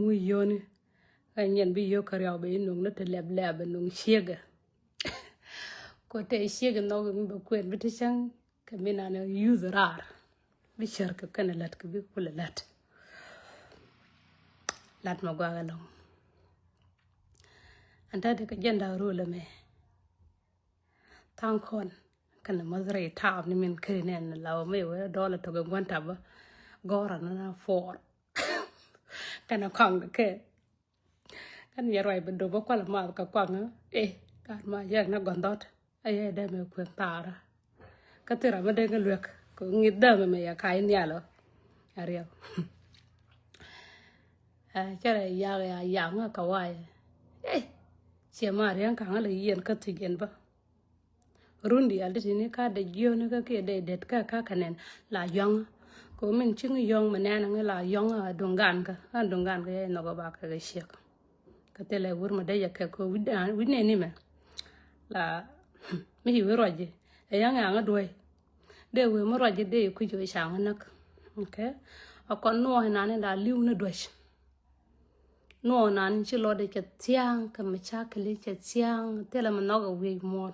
nung yoni anh nhận bị yo kariao be nung nó lẹp lẹp nung xiega có thể xiega nó cũng bị quên bị chăng cái mình là user rar bị share cái này lát cái bị kula lát mà qua galong anh ta được cái dân rồi là mẹ thang con cái này mà rồi tháp ni mình kêu nên là mấy cái đó là tôi cũng quan tâm gora nó for cái nào không cái nhà rồi bên đồ bốc qua làm mà cả quăng cái mà giang nó còn tốt ai đây mà quên ta ra cái thứ mà đây cái lược cũng nghĩ đỡ mà ya khai nhà lo ariao cho này ya ngã kawai chỉ mà riêng cả là yên cái thứ yên ba rundi alde ni ka de gio ni ka ke de det ka kanen la yong ko min ching yong manana la yong dongan ka no go ba ka ga shek ka tele wur ma de ya ka ko widne ni me la mi hi roje e yang nga doy de we mo roje de ku jo sha nak okay akon no na ne da liu na doy no nan chi lo de ke tiang ka ma cha ka li ke tiang tele ma no go we mo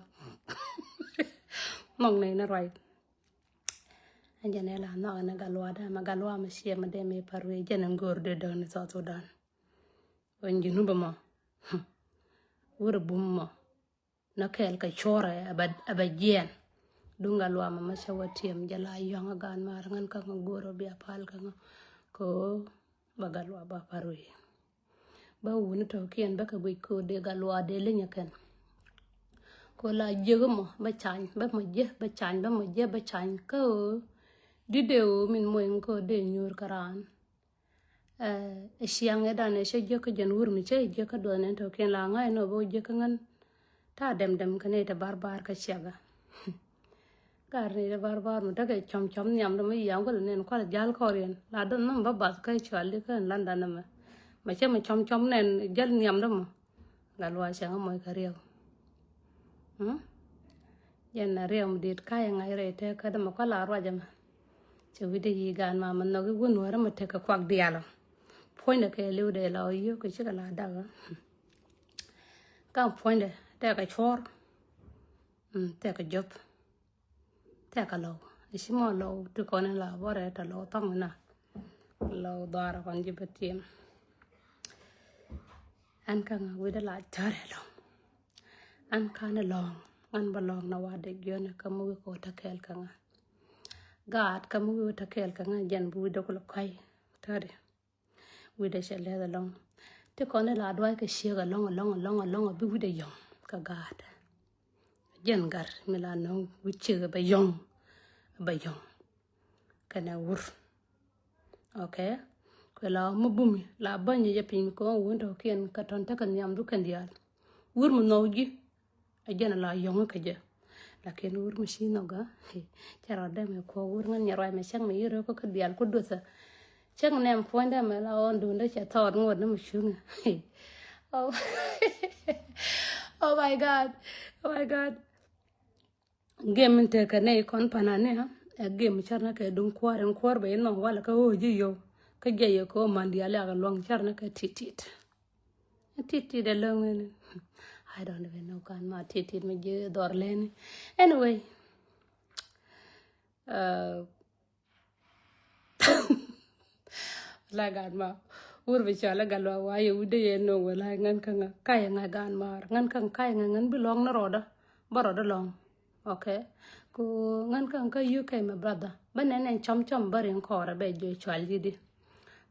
mong này nó rồi anh cho nên là nó galwa da mà galwa mà xia mà đem parwe jenen gor de don so Sudan on jinu ba ma wura bumma na kel ka chore abajen dung galwa mà shawatiem jala yonga gan mar ngan ka goro bi apal ka ko ba galwa ba parwe ba woni to kien ba ka bi ko de galwa de linya ken cô là dơ mà ba chanh ba chanh cơ đi đều mình muốn cô để nhur karan siang ấy đàn ấy sẽ dơ cái dân ur mình chơi dơ cái đồ này thôi kia là ngay nó vô dơ cái ngân ta đem cái này ta bar cái xia cái này ta bar mà ta cái chom nhầm đó mấy yang cái này nó qua là jal korean là đó nó ba cái chua đi cái lan đàn mà chứ mà chom này jal nhầm đó mà là loa sáng mọi cái riêu yan na riam dit kaya ngai re te kada ma kala ro jama che wide yi gan ma man no gi won wara ma te ka kwak dialo point ke liu de la yo ke chika la da ka point de te ka chor te ka job te ka lo isi mo lo tu ko ne la bore ta lo tong na lo dara kon jibatim an ka nga wide la tare lo an kana long an balong na wade gyone kamu ko takel kanga gad kamu takel kanga jan bu de ko kai tare wi de shele da long te kone la dwa ke shega long bi wi de yong ka gad jan gar milano wi chega ba yong kana wur okay ko la mu bumi la banye je pin ko wondo kien ka ton ta kan yam du kan dial wur mu noji ajana la yong ka je lakin wur machine noga charo dem ko wur ngan nyaro me chang me yoro ko ka dial ko dosa chang nem fonda me la on dunda cha thor ngod na mushung oh oh my god game te ka nei kon panane ha game charna ka dun kwar be no wala ka hoji yo ka je ko mandi ala ga long charna ka titit de long I don't even know kan ma titit me je dor len anyway la gan ma ur bi chala galwa wa ye ude ye no wala ngan kan kay nga gan mar ngan kan kay ngan bi long na roda baroda long okay ko ngan kan ka UK my brother banen chom barin khora be je chwal di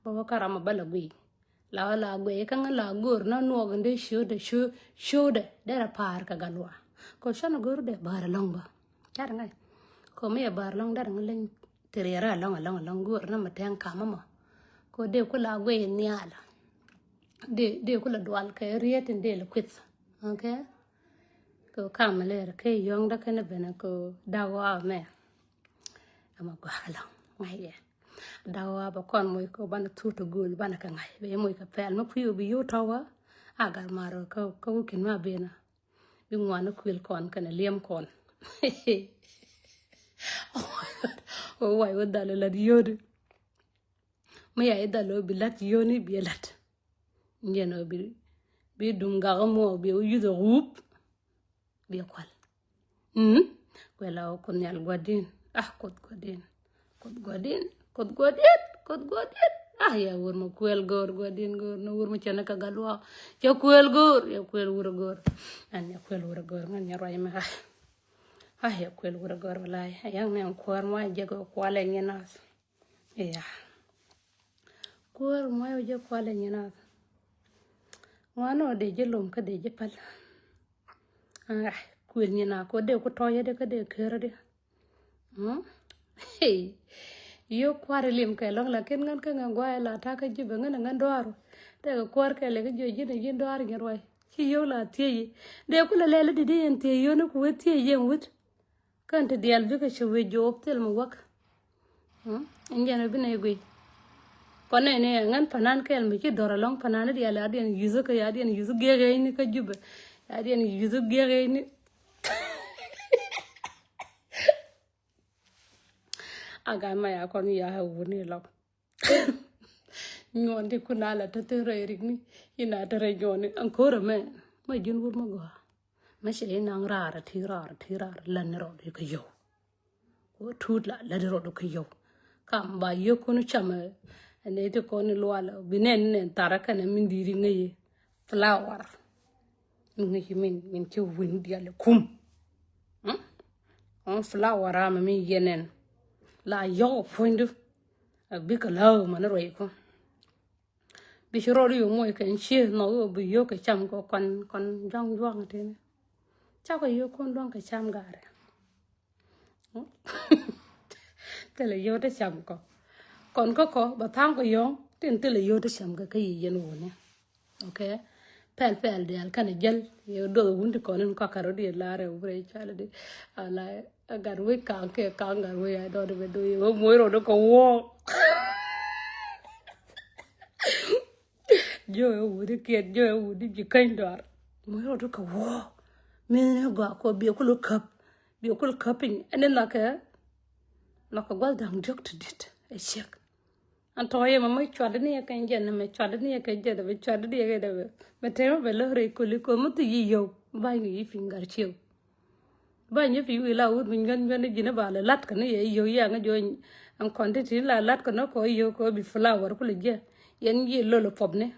baba karama bala gui la gwe kan la gur na no gande show de dera par ka galwa ko shana gur de bar long ba char ngai ko me bar long dar nglen terera long gur na mateng kama ma ko de ko la gwe ni ala de ko la dwal ka rieten de la kwit okay ko kam le ke yong da kana bena ko dawa me ama ko hala ngai ye dawa ba kon moy ko bana tuto gol bana ka ngai be moy ka pel ma fiu bi yo tawa agar maro ko kin ma bena bi ngwana kwil kon kana liem kon oh why would dalo la yode ma ya dalo bilat yoni bilat njeno bi dum gamo bi yudo rup bi kwal kwela kon yal godin kod godin ya wur mo kwel gor godin gor no wur mo chana ka galwa ya kwel wur gor an ya kwel wur gor ngan ya roy ma ya kwel wur gor walai yang ne kwar mo jego kwale ngenas ya kwar mo je kwale ngenas ngano de jelum ka de jepal kwel nyina ko de ko toye de ka de kere de hey yo kwar lim ka long la ken ngan ka ngwa la ta ka jibe ngan doaro de ko kwar ka le ga joji de jin doar ngi roy ci yo la tiye de ko la le de en tiye yo no ko tiye yen wut kan te dial bi ka chwe job tel mo wak njana bi ne gui kone ne ngan panan kel mi ci dora long panan di ala den yuzu ka ya den yuzu gege ni ka jube ya den yuzu gege ni aga ma ya kon ya ha woni lo nyon di kunala ta te re rig ni ina ta re joni ancora me ma jun wur ma go ma she na rara ti lan ro di ka yo ko tut la ro do ka yo kam ba yo ko no chama ne te ko ni lwala binen ne taraka na min diri ngaye flower ngi min ci win diale kum on flower ama min yenen la yo fondu bi ka law man roy ko bi shiro yo moy kan chi no bi yo ka cham ko kon jong te ne cha ko yo kon dong ka cham gare tele yo te cham ko còn có bà thang có yong tin tele yo te cham ka yi yen woni okay pel de al kan gel yo do wundi ko nen ko karo de la re bre chala de ala agar we ka ke ka ngar we do de do yo moy ro do ko wo yo wudi ke yo wudi ji kan dar moy ro do ko wo me ne ga ko bi ko lo kapin enen na ka gal dang jok to dit e chek antoye mama chwad ni ka njen me chwad ni ka jeda be chwad ni ka de me temo be lo re ko mutu yi yo ba ni fingar chiu ba ni fi wi la ud min gan jina ba la lat ka ni yo ya nga jo am konde ti la lat ko no ko yo ko bi flower ko le je yen yi lo pop ne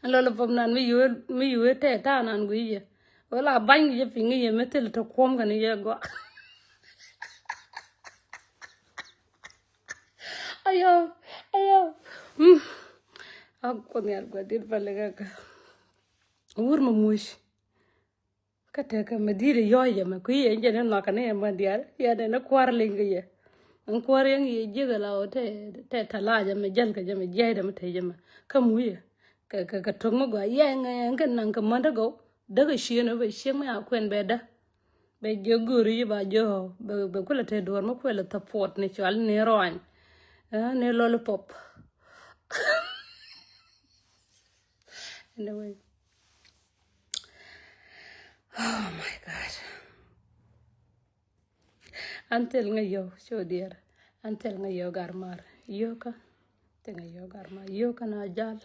lo pop nan mi yu te ta nan gu ye wala ban ye fi ngi ye metel to kom ga ni ye go ayo ako ni algo dir palega ka wur mo mush kata ka madire yo ya ma ku ye jene no ka ne ma diar ya de na kwar linga ye an kwar yang ye jiga la o te talaja me jal ka jame jayda me te jama ka mu ye ka tongo go ye nga nan ka manda go daga shi no be shi ma akwen be da be joguri ba jo be kula te dor ma kula ta pot ne chal ne roan ne lollipop anyway oh my god antel nga yo show dear antel nga yo garmar yo ka te nga yo garmar yo kana jal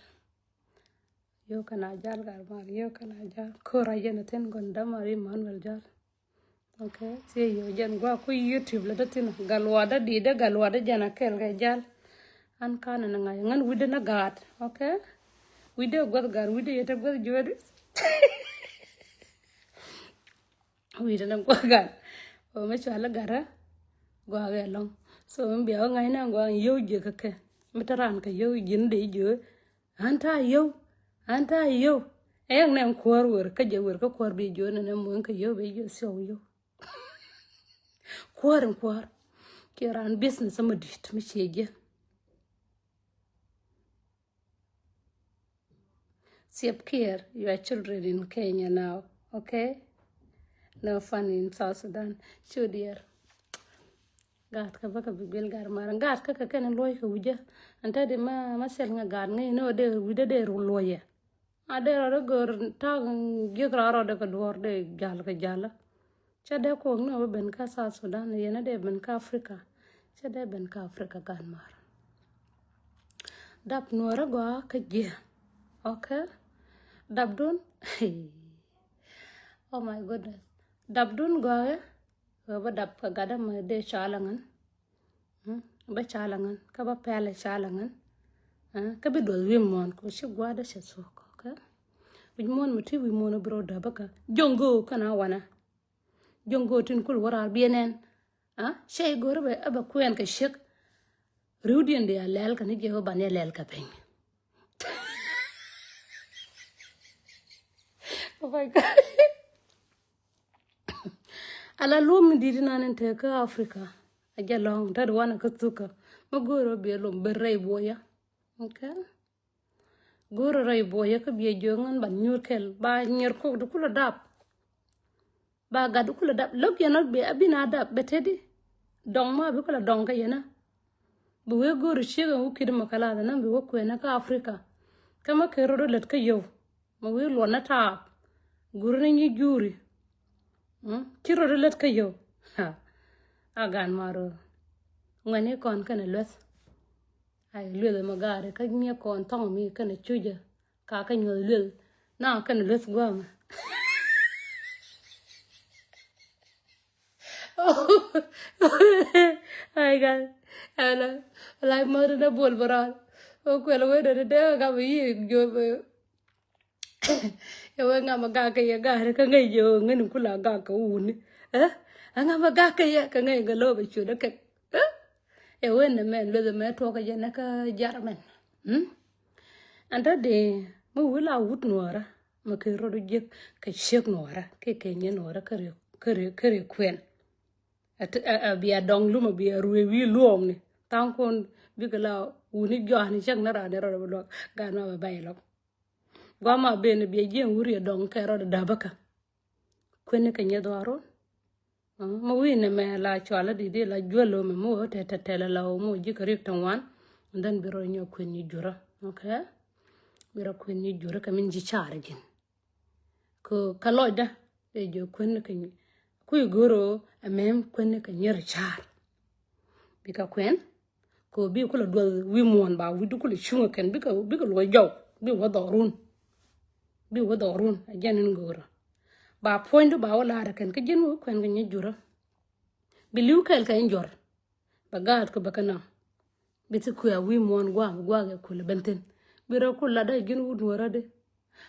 garmar yo kana jal ko rayena ten gonda mari manuel jal okay see yo jan gwa ku youtube la datina galwada jana kel ga jal an kana na ngan wide na gat okay wide god gar wide yeta god jodi wide na god gar o me chala gara gwa ga long so mbi o ngai na gwa yo je ka ke mitaran ka yo jinde jo anta yo en nem kwar wor ka je wor ka kwar bi jo na mo ka yo be jo so yo kwar kiran business am dit mi cheje save care your children in Kenya now okay no fun in South Sudan show dear gat ka baka bibel gar mar gat ka ken loy ka wuja anta de ma sel nga gar ngai no de wuda de loye ade ro gor ta gegra ro de ka dor de gal ka jala chade ko no ben ka South Sudan yena de ben ka Africa chade ben ka Africa gan mar Dap nuora gwa ka je. Okay? Dap dun. Oh my goodness. Dap dun gwa ya. Ba dap ka gada ma de chalangan. Ba chalangan. Ka ba pele chalangan. Ka bi do wimon ko shi gwa da shi so. Okay? Wimon muti wimon bro da baka. Jongo kana wana. Jongo tin kul wara bienen. Shay gore ba aba kuen ka shik. Rudian de lel kan je ba ne lel ka pen. Oh my god. Ala lom di dinanen te ka Africa. Aja long dad wana ka tuka. Ma goro be lom berray boya. Okay? Goro ray boya ka biye jongan ban nyurkel ba nyer ko du kula dap. Ba ga du kula dap lok yana be abina dap betedi. Dong ma be kula dong ka yana. Bu we goro shiga ukid makala da nan be wo na ka Africa. Kama ke rodo let ka yo. Ma we lo na tap. Guru ni juri. Kiro de let ka yo. Ha. Agan maro. Ngane kon kana let. Ai lule magare ka mi kon tong mi kana chuja. Ka ka nyo lule. Na kana let gwama. Ai gan. Ala like mother na bol baral. O kwela we de ga bi yo Ewe nga magaka ya gare ka ngai yo ngani kula ga ka uni. Nga magaka ya ka ngai ga lobe chuda ka. Ewe na men lo me to ka jana ka jarman. Anda de mo wila wut nuara ma ke rodo jek ka shek nuara ke nye nuara kare kwen. Biya dong luma biya ruwe wi luom ni. Tankon bigala uni johani chak na ra ne rodo lo ga na ba bai lo. Gwama bene biya jen wuri dong kero da dabaka. Kwene ka nye dwaro. Ma wine me la chwala didi la jwelo me mo te la mo jikarik tangwan. And then biro nyo kwenye jura. Okay? Biro kwenye jura ka minji chara jin. Ko kaloida. E jo kwene ka nye. Kui goro amem kwene ka nye richar. Bika kwen. Ko bi kula dwal wimon ba widu kula chunga ken. Bika lwa jaw. Bi wadorun. Bi wadorun ajanin goro ba pointu ba wala rakan ka jinu kwen ga nyjura bi liu kel ka njor ba gad ko bakana bitu ku ya wi mon gwa ga kul benten bi ro kul da jinu wud wora de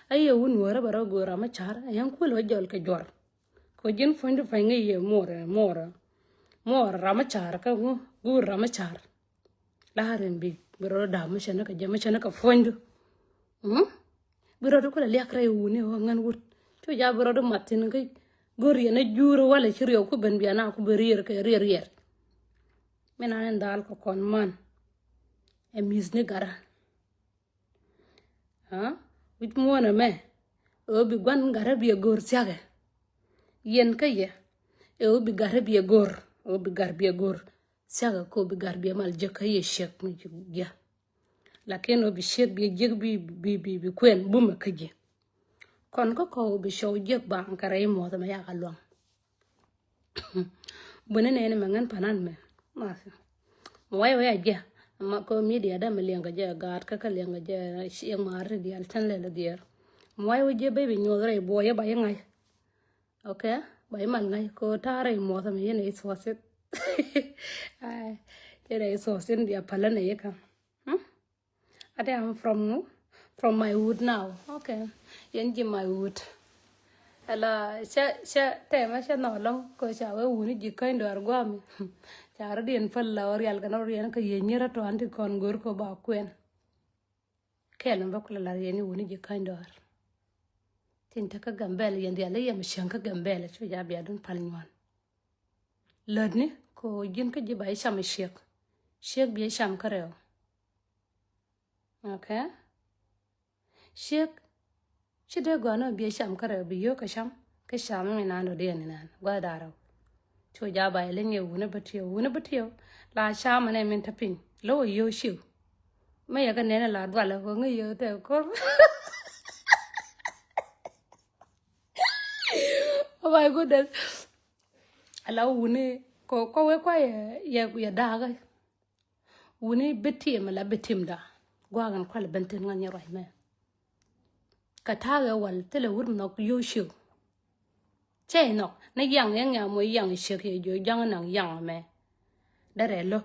aye wun wora bara gora ma char ayan kul wajol ka jor ko jin pointu fa ngi ye mora rama char ka gu rama char la haren bi ro da ma shana ka jama shana ka pointu biro do kula liakra yuni o ngan wut to ja biro do matin ngai gori na juro wala chiriyo ku ben biana ku berir ka rir mena nan dal ko kon man e misne gara wit mona me o bi gwan gara bi gor tiage yen ka ye e o bi gara bi gor o bi gar bi gor tiage ko bi gar bi mal je ka ye shek mi ya lakini bi shek bi jek bi kwen buma kaje kon ko bi show jek ba ankara mo ta ya kalong bune ne mangan panan me mafi way aja ma ko media da melenga je gar ka lenga je shi mar di al tan le dier way je be nyodre boye ba yangai okay ba man ngai ko tare mo ta me ne soset ai ere sosen dia palana yeka Ade I'm from my wood now. Okay. Yenji my wood. Ala sha tema sha no long ko sha we wuni ji kind or gwami. Chara dien falla or yal kana rian ka yenyira to anti kon gor ko ba kwen. Kelen ba kula la yeni wuni ji kind or. Tinta ka gambele yendi ala yam shanka gambele chu ja bia dun palnywan. Ladni ko jin ka ji bai sham shek. Shek bi sham kareo. Okay. Shek chide gwana bi sham kare bi yo ka sham mi nano de ni nan gwa daro cho ja ba ile nye wuna batiyo la sham ne min tapin lo yo shiu me ya ka ne la dwa la ko ngi yo te ko oh my goodness ala wuni ko we kwa ya daga wuni betim la betim da gwa gan kwal benten ngan ya roi me ka ta ga wal tele wur nok yo shu che nok na yang mo yang she ke jo yang nang yang me da re lo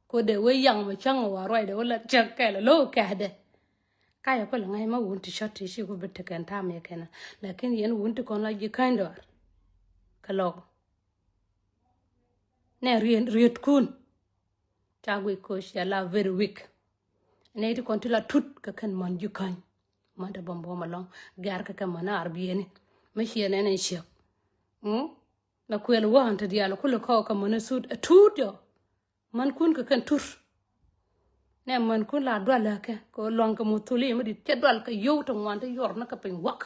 ko de we yang mo chang wa roi de wala chak ka lo ka de ka ya ko la ngai ma wun ti shot ti shi ko bete kan ta me kana lakin yen wun ti kon la ji kind of ka lo ne riet kun ta gwe ko shi la very weak ne ti kon ti la tut ka kan man ju kan man da bombo malong gar ka kan mana arbiyeni ma shi ne ne shi na kwel wa hanta dialo kulo ko ka mana sud tut yo man kun ka kan tur ne man kun la dwala ka ko long ka mutuli ma di te dwal ka yo to wan te yor na ka pen wak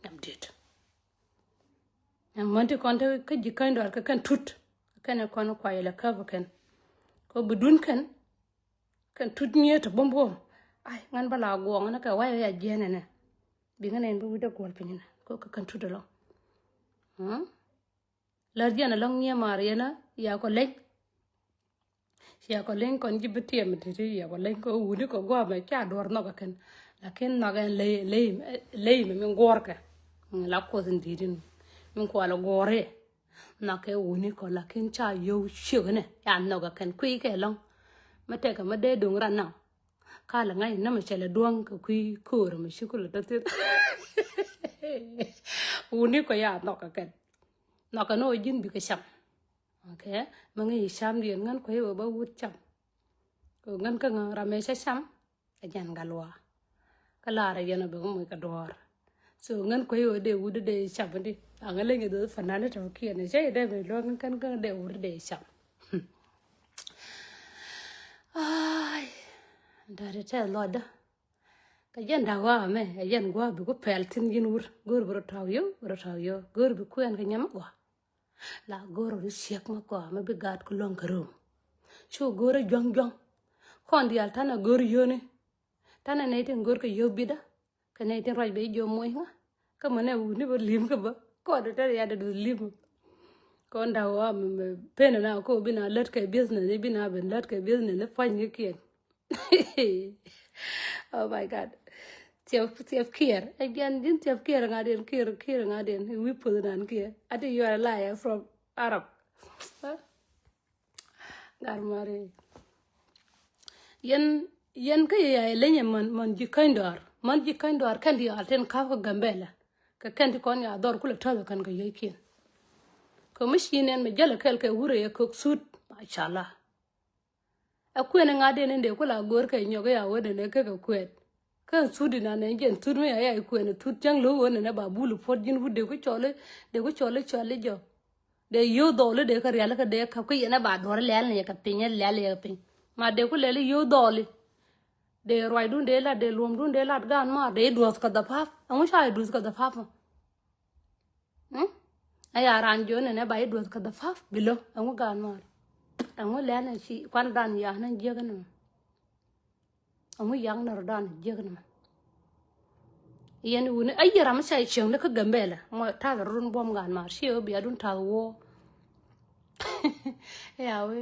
nam dit man te kon te ka ji kan dwal ka kan tut kan kon ko yela ka kan ko budun kan tut nye to bombo ai ngan bala go ngana ka wa ya jene ne bi ngane bu da gol pin ko ka kan tut lo la jena long nye mariana ya ko lek ya ko len kon jibti am tiri ya ko len ko wuni ko gwa ma cha dor no ka ken lakin na ga le me min gorka la ko zindirin min ko ala gore na ke wuni ko lakin cha yo shugane ya no ka ken kui ke long ma te ka ma de dung ran na ka la ngai na ma chele duang ko kui ko ro ma shukula ta te wuni ko ya no ka ken na ka no jin bi ka sham okay mangi sham dien ngan ko yo ba wut cham ko ngan ka ra me sham ka jan galwa kala ra yana be mo ka dor so ngan ko yo de wud de sham di angale ngi do fanana to ki ne je de be lo kan de wud de sham ai dare te lo da ka jan da wa me jan gwa bi ko pel tin yin wur gor bro taw yo gor bi ko en ka nyam gwa la goro ri siak ma ko ma bi gat ko lon karum cho gore jong kon dial tana gor yone tana ne tin gor ko yo bida ka ne tin raj be jo moy nga ka mane wuni ba lim ka ba ko de ta ya de lim ko ndawa me pena na ko bina let ka business ne bina ben let ka business ne fan ni kien oh my god tiap kier again din tiap kier ngaden kier ngaden we put an kier I think you are a liar from Arab garmare yen ka ya lenye man ji kaindor kan di alten ka ko gambela ka kan di kon ya dor kula tawo kan ga yekin ko machinen me jala kel ka wure ya ko sud mashallah akwene ngaden ende kula gor ka nyoga ya wode ne ka kwet kan sudi na ne gen tudu ya ya ku ne tut jang lo wona ne babulu pot jin wude ko chole jo de yo dole de ka yalla ka de ka ko yena ba dor lel ne ka pinya lel ya pin ma de ko lel yo dole de roi dun de la de lum dun de la gan ma de dos ka da pap amu sha dos ka da pap aya ran jo ne ba dos ka da pap bilo amu gan ma amu lel ne shi kwan dan ya nan je ga no amu yang na dan je ga no yen woni ayera ma sai cheng le ka gambela mo ta run bom gan ma shi obi adun ta wo ya we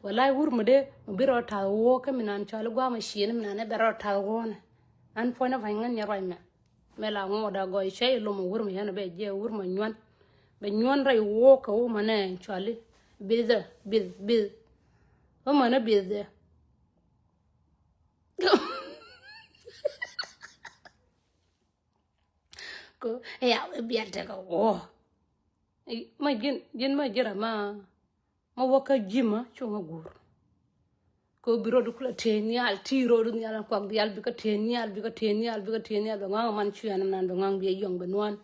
wallahi wur mu de biro ta wo ka minan chal gwa ma shi ne minan biro ta wo ne an po na vangan nya roi me la mo da go shi lo mo wur mu yana be je wur ma nyon be nyon rai wo ka wo ma ne chali bil o ma na bil de ko ya biar ta ko ma jin ma jira ma waka jima chunga gur ko biro du kula tenial tiro du nyala ko dial bi ka tenial do nga man chuan nan do ngang bi yong benwan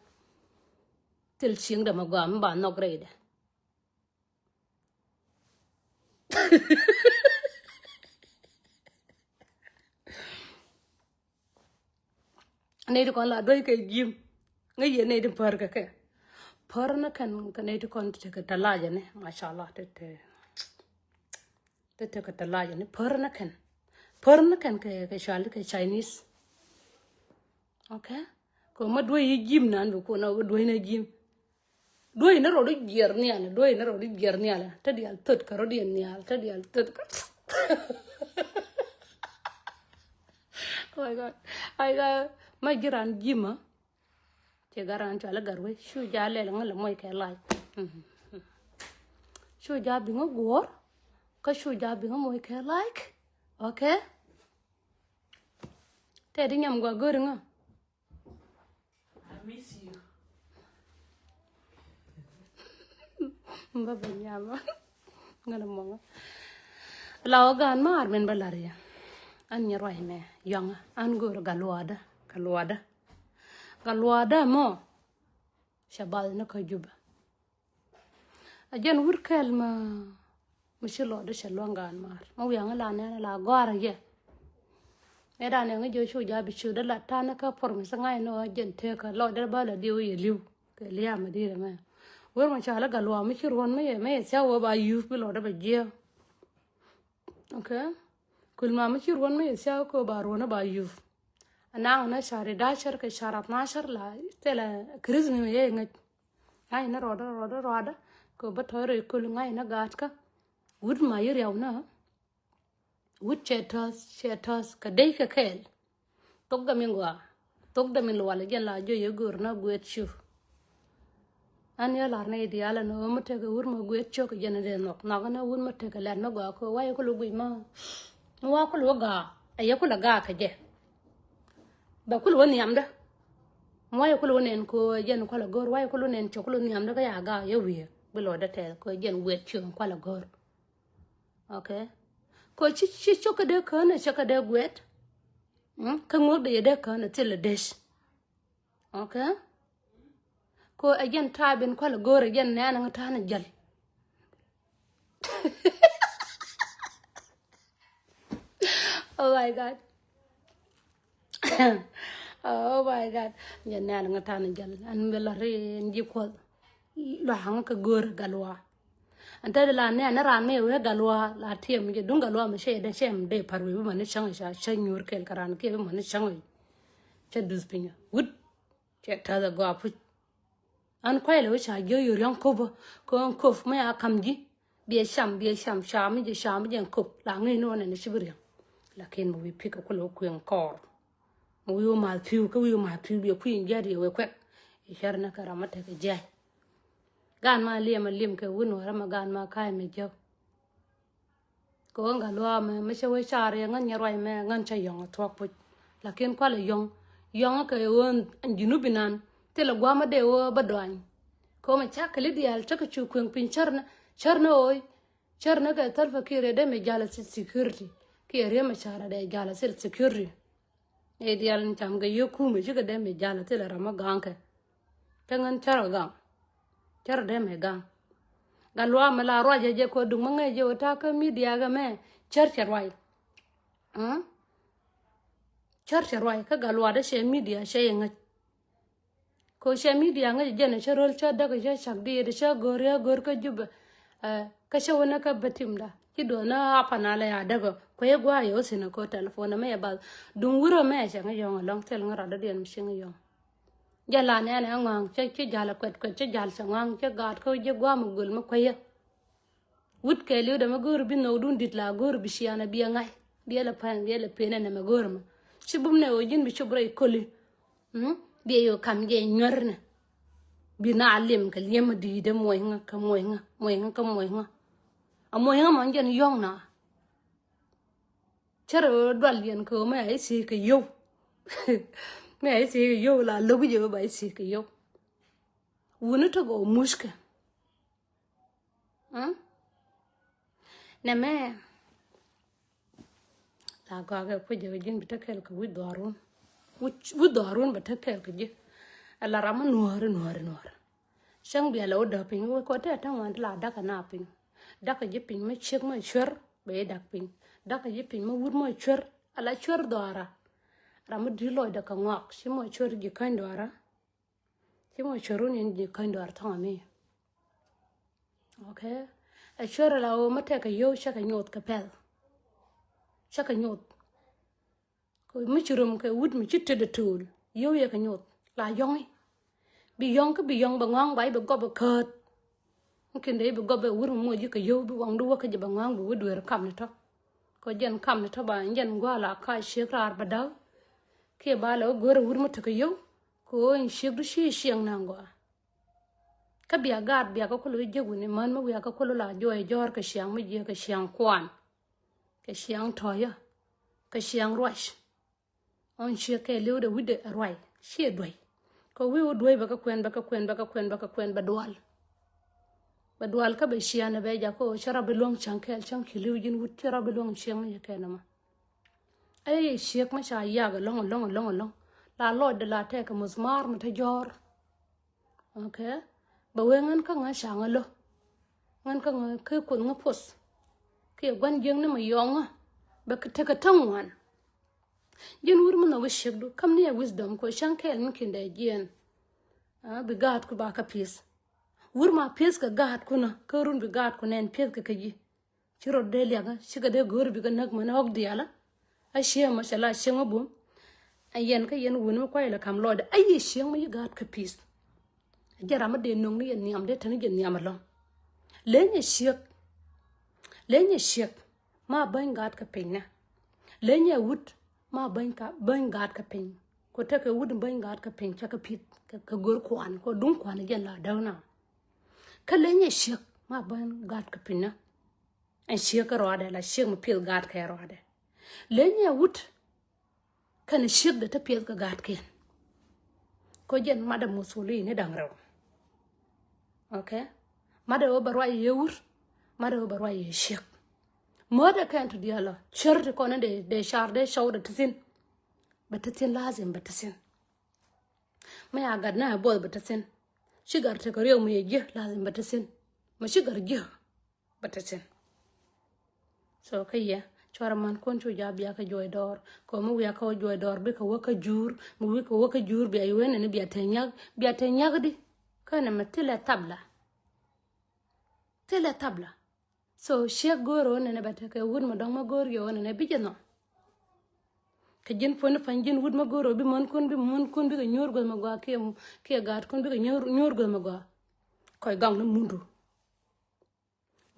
tel sing da ma gam ba no grade ne du kon la doy kay jim nga yene de par ka par na kan ne du kon te ka talaja ne mashallah te ka talaja ne par na kan ka shal ka Chinese okay ko ma doy jim nan du ko na doy na jim doy na ro di ger ni ala ta di al tot ka ro di ni al ta di al tot Oh my god. I got my giran jima. Che garan chala garwe. Shu ja le ngala moy ke like. Shu ja bingo gor. Ka shu ja bingo moy ke like. Okay? Te di nyam gwa gor nga. I miss you. Mbaba nyama. Ngala mo. Lao gan mar men balaria. An nyarwai me yonga an gor galwada mo shabal na ka juba ajan wurkel ma mishilo de shalwangan mar ma wianga la ne la gwara ye era ne ngi jo shu ja bi shu de la ta na ka por mi sanga no ajan te ka lo de bala diu ye liu ke liya ma dire me wur ma shala galwa mi shirwon me sa wo ba yu bi lo de ba je okay kul ma shirwon me sa ko ba ro na ba yu أنا هنا شهر 11 كشهر 12 لا تلا كريزمي ميه نج هاي نا رودا كوبتور يكل هاي نا غاتكا ود ما يريونا ود شيتاس كدي ككيل توغا مينغوا توغدا من لوال جلا جو يغورنا غويت شو أن يلارنا يديالا نو متى غور ما غويت شو كجنا دينك ناغنا ود متى كلا نغا كو واي كلو غي ما نوا كلو غا أيه كلو غا كجه ba kul woni amda moy kul wonen ko jen ko la gor way kul wonen chokul ni amda ka ya ga ye wi bilo da te ko jen wet chung ko la gor okay ko chi choka de ko na choka de gwet ka ngod de ko na til desh okay ko ajen tabin ko la gor jen na na ta na jal oh my god oh my god nhân nè nga tan jal an bela re nji ko la hang ka gor galwa anta de la ne na ran me we galwa la tiem je dun galwa me she de shem de parwe bu man chang sha nyur kel karan ke bu man chang che dus pinya wut che ta da go apu an kwai le cha yo yo yang ko bo ko an kof me akamji bi sham sham je kof la ngai no ne shibri la ken mo wi pika ko lo ku en kor wiyo ma piu ka wiyo ma piu bi kuin jadi we kwek ishar na karamata ka jai gan ma lim ka wun wara ma gan ma kai me jo ko nga lo me she we share ngan nyarwai me ngan cha yong tok pu lakin kwala yong ka won anjinu binan te la gwa ma de wo badwan ko ma cha kali dial ta ka chu kun pin charna oy charna ka talfa kire de me jala security kire ma shara de jala security e dial cham ga yoku me jiga de me jala te la rama ganke tangan char de me gang galwa me la roje je ko dung mangai je ta ka media ga me char wai ka galwa de she media she nga ko she media nga je ne charol cha da ga je chak di de cha gor ka juba ka she wona ka batimda kido na apana la ya daga ko ye gwa yo sina ko telefona me ba dun wuro me sha nga yo long tel nga rada den mi nga yo jala ne na ngang che jala kwet che jal sa ngang che gat ko je gwa mu gul ma ko ye wut ke liu da ma gor bi no dun dit la gor bi shiana bi ngai bi la pan bi la pena na ma gor ma shibum ne o jin bi shubray koli bi yo kam je nyorna bi na alim ka liem di de moy nga amoy nga man jen yong na charo dwal yen ko me ai si ke yo me ai si yo la logu je ba ai si ke yo wonu to go mushka na me la ga ga ko je jin bi takel ko wi darun ba takel ko je ala rama nuar shang bi ala oda pin ko ta ta wan la da kana pin da ka je pin me chek me chwer be da pin da ka je pin me wur me chwer ala chwer dora rama di lo da ka ngak shi mo chwer ji kan dora shi mo chwerun yin ji kan dora ta me okay a chwer la o mate ka yo sha ka nyot ka pel sha ka nyot ko mi churum ka wud mi chitte de tul yo ya ka nyot la yong bi yong ba ngang bai ba go ba khat ken dei ba go ba wur mo ji ka yo bi wang du wa ka ji ba ngang bu wer kam ni to ko jen kam ni to ba jen gwa la ka shekrar ba daw ke balo gore wurma to yo ko in shibdu shiang nango ka biya gad biya ka kulu jegu ne man ma wiya ka kulu la joy jor ka shiang mi je ka shiang kwan ka shiang toya ka shiang rush on shi ke lew de wide arwai shi doy ko wi doy baka kwen ba dual ka be shiana be ja ko shara belong chankel chang kiliw jin wut shara belong shiang ye ke na ma ay shiek ma sha ya ga long la lo de la te ka musmar ma ta jor okay ba we ngan ka nga sha ngalo ngan ka nga ke kun nga pos ke gwan jeng na ma yong ba ka te ka tangwan jin wur ma na we shiek du kam ne wisdom ko chankel min kin da jien bi gat ku ba ka peace wur ma peace ka gat ku na ka run bi gat ku nen peace ka ji chiro de liaga shiga de gor bi ka nak ma na ok diala ashia mashallah shengo bum ayen ka yen wunu ko ila kam lord ayi shengo yi gat ka peace jara ma de nong ni yen niam de tan gen niam lo lenye shek ma ban gat ka penya lenye wut ma ban gat ka pen ko ta ka wut ban gat ka pen cha ka pit ka gor kwan ko dun kwan gen la dawna ka lenye shek ma ban gat ka penya an shek ka roade la shek ma pil gat ka roade lenye wut kan shek da ta piyar ka gat ken ko jen mada musuli ne dang raw okay mada o barwa ye wur mada o barwa ye shek moda kan to diala sharte ko ne de sharde shawda tsin batatin lazim batatin ma ya gadna bol batatin shigar ta kariyo mu ye lazim batatin ma shigar batatin so kayya chora man koncho jabya ka joy dor ko mu ya ka joy dor be ka waka jur mu wi ka waka jur bi ay wene ne bi atanyag di kana matila tabla so shek goro ne bata ka wud ma dong ma gor yo ne bi jeno ka jin fon fanjin wud ma goro bi mon kon bi ka nyor gol ma gwa ke gat kon bi ka nyor gol ma gwa koy gang na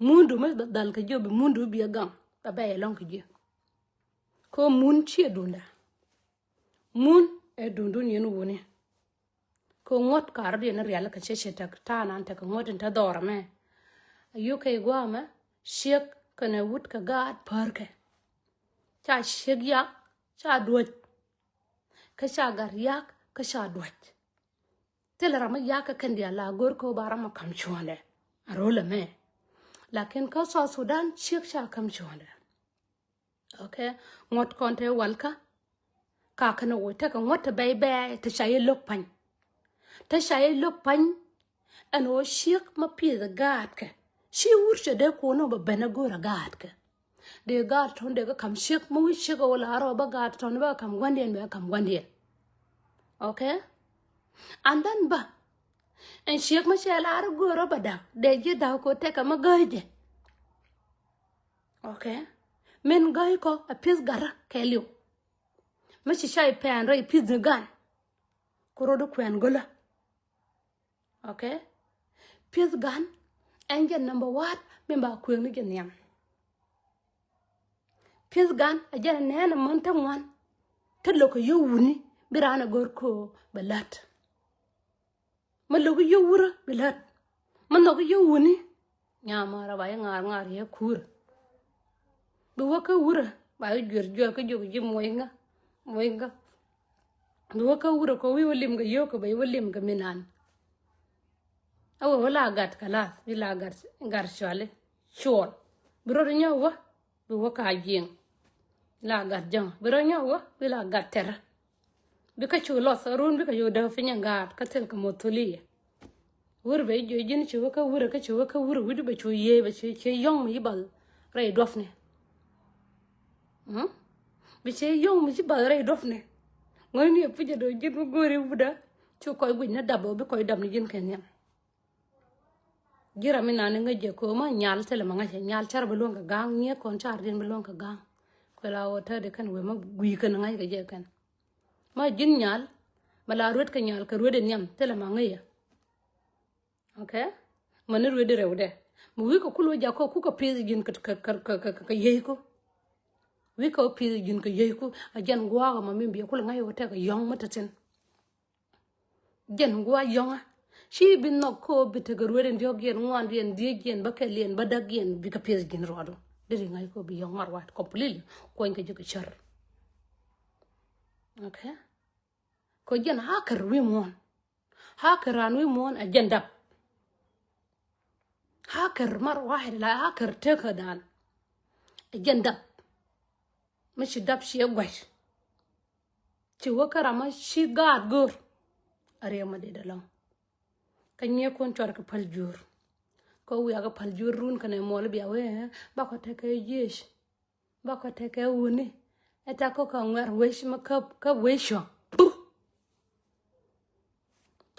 mundu ma dal ka jobi mundu bi gang ba bay long ki ko mun chi dunda mun e dundun yen woni ko ngot kar bi na real ka cheche ta nan ta ko ngot ta dor me ayu kay gwa ma shek kana wut ka gat parke cha shek ya cha duot ka cha gar yak ka cha duot telara ma yak kan dia la gor ko bara ma kam chwale arola me lakin ka so Sudan shek cha kam chwale okay ngot konte walka ka kana wote ka ngot bay ta shaye lok pan ano shek ma pi da gat ka shi wurche de ko no ba bana gora gat ka de gat ton de ka kam shek mu shek wala ro ba gat ton ba kam gwandien okay and then ba en shek ma shela ar gora ba da de je da ko te ka ma gaje okay men gay ko a pis gara kelio machi shay pen ray pis gan kuro do kwen gola okay pis gan engine number 1 memba kwen ni geniam pis gan ajana nena monta wan tedlo ko yowuni birana gorko balat malogo yowura balat manogo yowuni nyama ra bay ngar ye kur bi waka wura ba jor ka jogo ji moyinga bi waka wura ko wi wolim ga yo ko bay wolim ga minan awo wala gat kala bi la gar shwale shol biro nyawa bi waka jing la gat jang biro nyawa bi la gat ter bi ka chulo sarun bi ka yo da finya gat ka tel ka motoli wur be jo jin chu waka wura ka chu waka wura wi ba chu ye ba che yong mi bal ray dofne biche yong mi ba ray dofne ngoy ni puje do jin gori buda chu koy gu na dabo bi koy dam ni jin kenya gira mi nane ngaje ko ma nyal tele ma ngaje nyal char ba longa gang ni kon char din ba longa gang ko la wota de kan we ma gui kan ngai ga je kan ma jin nyal bala ruet ka nyal ka ruede nyam tele ma ngaya okay man ruede rewde mu wi ko kulo ja ko ku ko pesi jin ka ye ko we ko pi jin ko ye ku ajan gwa ga mami bi ku ngai wote ga yong mata tin jen gwa yonga shi bin no ko bite ga ruwen dio gen ngwan dien die gen ba ke lien ba da gen bi ka pi jin rodo diri ngai ko bi yong mar wat completely ko ngi jiga char okay ko jen hakar wi mon hakaran wi mon ajan dab هاكر مر واحد لا هاكر تكدان جندب مش دب شي غوش تي وكرا ما شي غاد غور اريما دي دلام كان يكون تورك بالجور كو ياغا بالجور رون كان مول بيا وي باكو تكاي جيش باكو تكاي وني اتا كو كان ور ويش ما كب ويشو